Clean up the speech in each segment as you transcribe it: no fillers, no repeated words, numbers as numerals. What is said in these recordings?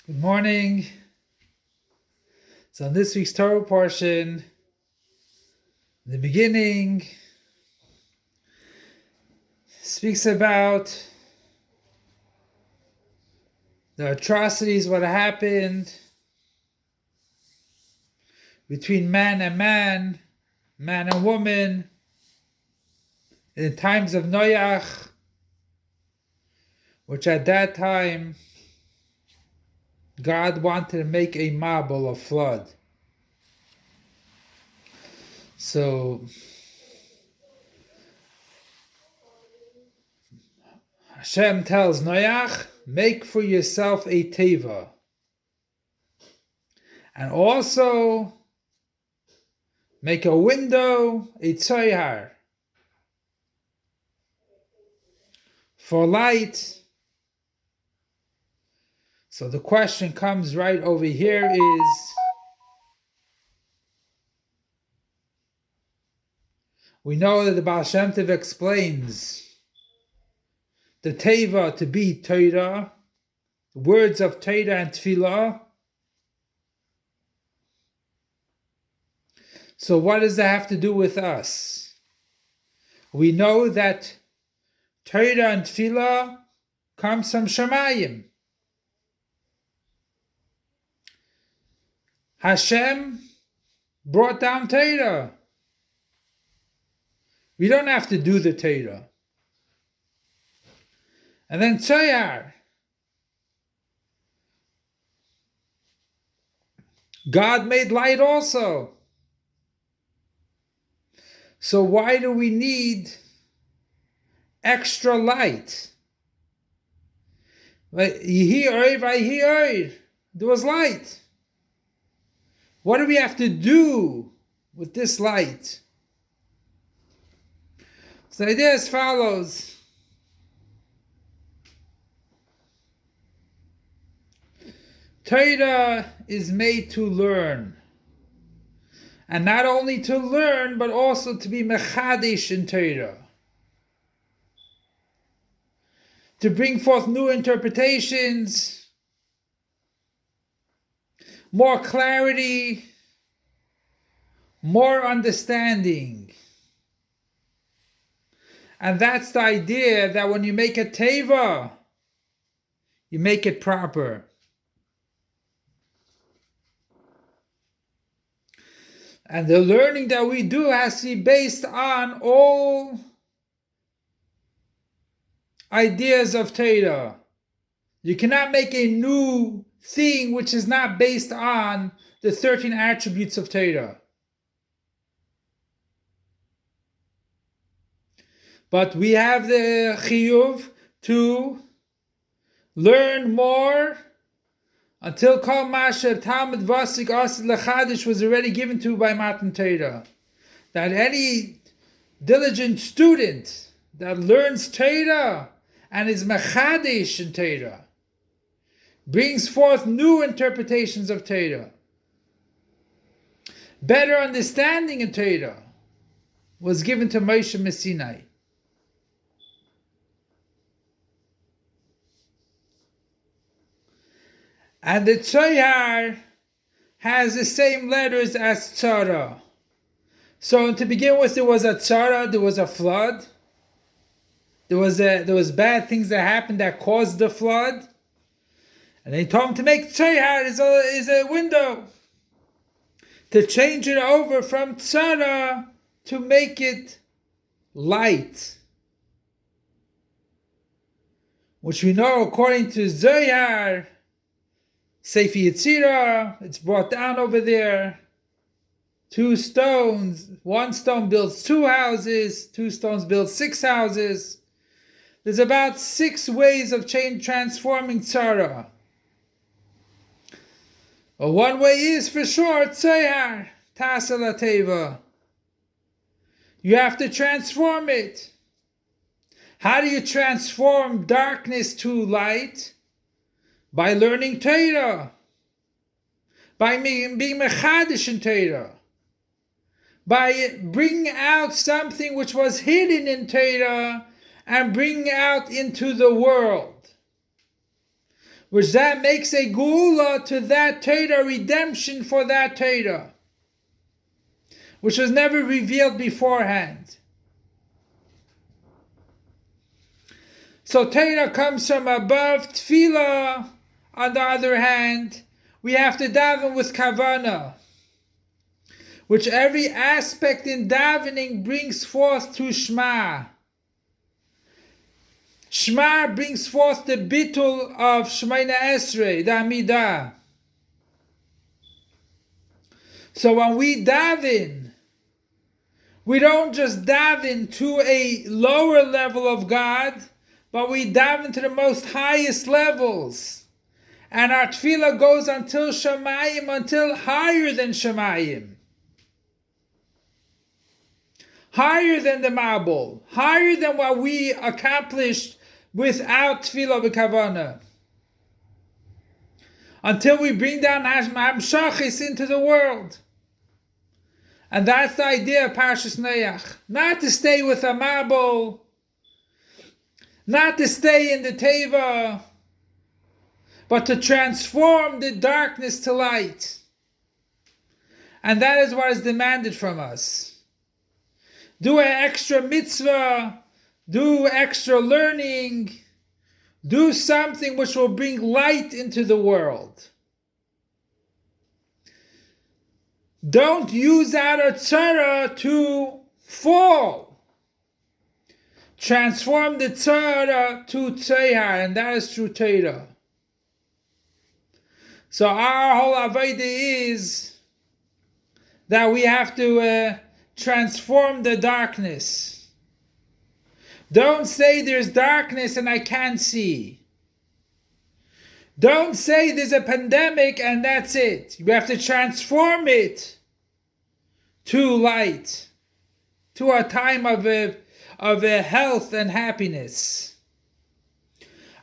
Good morning. So, in this week's Torah portion, in the beginning, speaks about the atrocities, what happened between man and man, man and woman, in times of Noach, which at that time God wanted to make a mabul, a flood. So Hashem tells Noach, make for yourself a teva. And also make a window, a tzoyar, for light. So the question comes right over here is, we know that the Baal Shem Tov explains the teva to be Torah, words of Torah and Tefillah. So what does that have to do with us? We know that Torah and Tefillah comes from Shemayim. Hashem brought down Torah. We don't have to do the Torah. And then Tzoyar. God made light also. So why do we need extra light? There was light. What do we have to do with this light? So the idea is as follows. Torah is made to learn. And not only to learn, but also to be mechadish in Torah. To bring forth new interpretations, more clarity, more understanding. And that's the idea, that when you make a teva, you make it proper. And the learning that we do has to be based on all ideas of Torah. You cannot make a new thing which is not based on the 13 attributes of Torah. But we have the chiyuv to learn more until Kol Masher Talmud Vasik Asid Lechadish was already given to by Matan Torah. That any diligent student that learns Torah and is mechadish in Torah brings forth new interpretations of Torah, better understanding in Torah was given to Moshe Messinai. And the Tzoyar has the same letters as Tzara. So to begin with, there was a Tzara, there was a flood. There was bad things that happened that caused the flood. And they told him to make Tzoyar is a window. To change it over from Tzara to make it light. Which we know according to Zohar, Sefer Yetzirah, it's brought down over there. 2 stones, 1 stone builds 2 houses, 2 stones build 6 houses. There's about 6 ways of transforming tzara. Well, one way is for sure tzayar, tasala teva. You have to transform it. How do you transform darkness to light? By learning Torah. By being mechadish in Torah. By bringing out something which was hidden in Torah and bringing out into the world. which that makes a geula to that Torah, redemption for that Torah, which was never revealed beforehand. So Torah comes from above. Tefillah, on the other hand, we have to daven with kavanah, which every aspect in davening brings forth to Shema. Shema brings forth the bittul of Shemona Esrei, the Amidah. So when we daven, we don't just daven to a lower level of God, but we daven to the most highest levels. And our tefillah goes until Shemayim, until higher than Shemayim. Higher than the Mabul, higher than what we accomplished without tefillah b'kavanah. Until we bring down Hamshachis into the world. And that's the idea of Parshas Noach. Not to stay with a Mabul, not to stay in the Teva, but to transform the darkness to light. And that is what is demanded from us. Do an extra mitzvah, do extra learning, do something which will bring light into the world. Don't use our tzara to fall. Transform the tzara to tzayar, and that is through Torah. So our whole avodah is that we have to transform the darkness. Don't say there's darkness and I can't see. Don't say there's a pandemic and that's it. You have to transform it to light, to a time of health and happiness.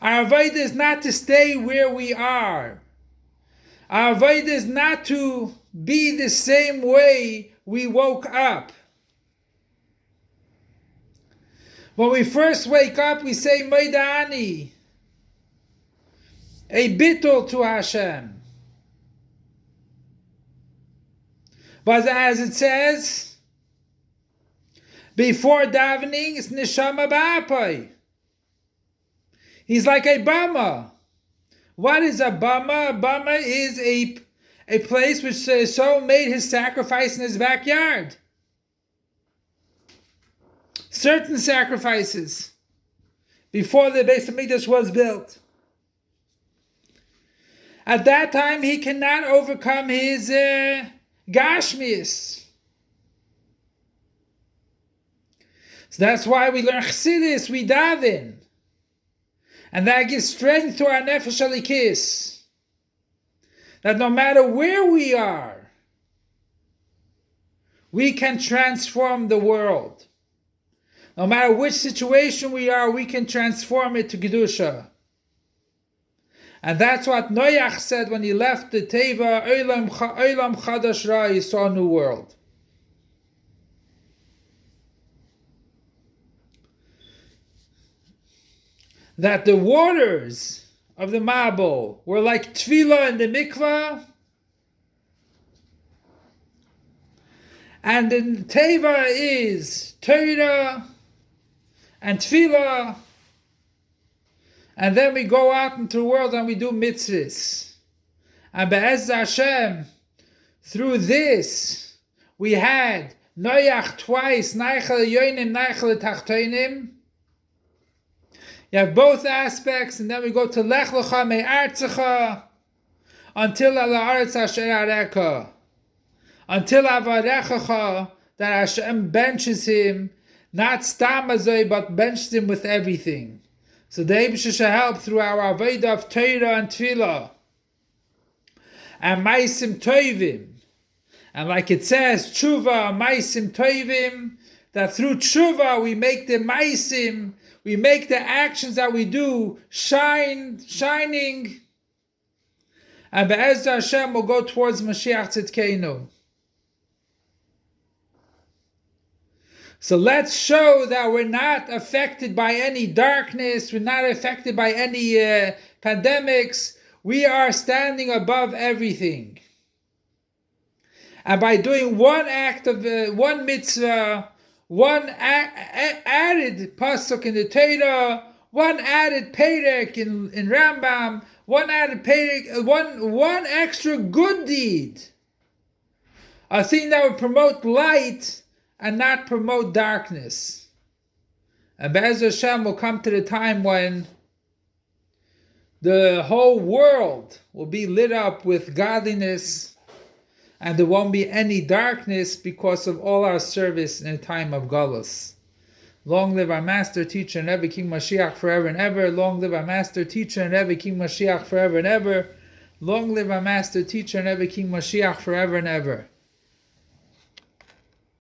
Our avodah is not to stay where we are. Our avodah is not to be the same way we woke up. When we first wake up, we say Moda Ani, a bittul to Hashem. But as it says, before davening, it's neshama ba'apai. He's like a bama. What is a bama? A bama is a place which so made his sacrifice in his backyard. Certain sacrifices before the Beis Hamikdash was built. At that time, he cannot overcome his gashmius. So that's why we learn Chassidus, we daven. And that gives strength to our nefesh alikis. That no matter where we are, we can transform the world. No matter which situation we are, we can transform it to Kedusha. And that's what Noach said when he left the Teva, Olam Chadash Ra, he saw a new world. That the waters of the Mabul were like Tefillah in the mikvah, and the Teva is Torah and Tefillah, and then we go out into the world and we do mitzvahs. And Be'ez Hashem, through this, we had Noach twice, Neichel Yonim, Neichel Tachtonim. You have both aspects, and then we go to Lech Lecha Me'artzecha, until Ala Aretz Asher Areka, until Avarechacha, that Hashem benches him, not stamazoi, but benches him with everything. So the Eibusha shall help through our avodah of Torah and Tefillah, and Maisim Toivim, and like it says, Tshuva, Maisim Toivim, that through Tshuva we make the Maisim, we make the actions that we do shining, and Be'ez Hashem will go towards Mashiach Tzidkeinu. So let's show that we're not affected by any darkness, we're not affected by any pandemics. We are standing above everything. And by doing one act of one mitzvah, one added pasuk in the Torah, one added perek in Rambam, one added perek, one extra good deed, a thing that would promote light and not promote darkness. And Be'ez Hashem will come to the time when the whole world will be lit up with godliness, and there won't be any darkness because of all our service in a time of Galus. Long live our Master, Teacher, and Rebbe King Mashiach forever and ever. Long live our Master, Teacher, and Rebbe King Mashiach forever and ever. Long live our Master, Teacher, and Rebbe King Mashiach forever and ever.